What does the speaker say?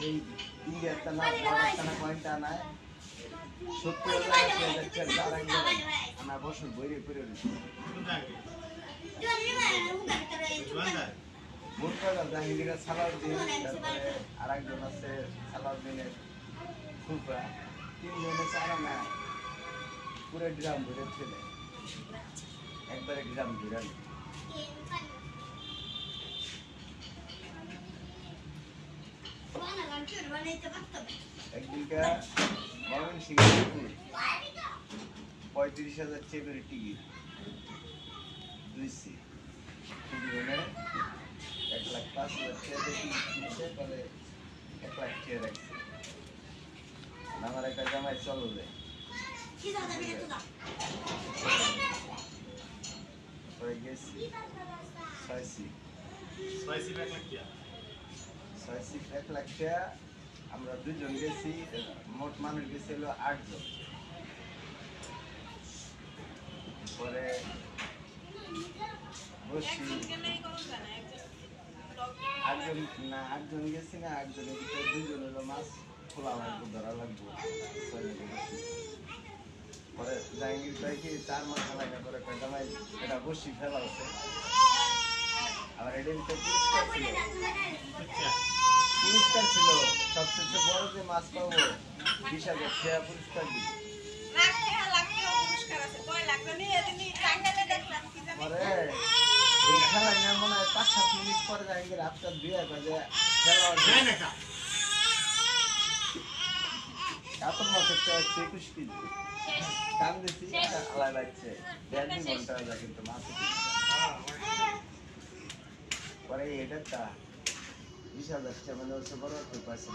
এই ইন্ডিয়াতে না ভারতখানা পয়েন্ট আনায় 70,000 না বছর বইরে করে জাহাঙ্গীরের সালাউদ্দিন, তারপরে আর একজন আছে সালাউদ্দিনের ফুফা, 3 জনে চারা না পুরো গ্রাম ঘুরে ছেলে একবারে গ্রাম ঘুরে একদিনকার মরণ সিংহের 35,000 চেয়ে করে টিকিট দুইছি 1,05,000 চেয়ে কিনছে, পরে 1 লাখ চেয়ে রাখছে। আমার একটা জামাই চলবে পরে গেছি 1 লাখ টাকা। আমরা 2 জন গেছি, মোট মানুষ গেছিল 8 জন। পরে বসছি 8 জন গেছি না, 8 জনের ভিতরে 2 জন হলো মাছ খোলা মাছ ধরা লাগবে। পরে জাহাঙ্গীর ভাই কি 4 মাস লাগা করে জামাই এটা বসি ফেলা হচ্ছে। আবার এটার ভিতরে পুরস্কার ছিল সবচেয়ে বড় যে মাছ পাবো 20,000 টাকা পুরস্কার দিই। পরে এই খেলা নিয়ে মনে হয় 5-7 মিনিট পরে জাহাঙ্গীর হাতটা ধুয়ে বাজে খেলা এত মাছের 21 কেজি কান দিছি আলাদা লাগছে 1.5 ঘন্টা হয়ে যায় কিন্তু মাছ পরে এটা 20,000 টাকা মানে হচ্ছে বড় 2%।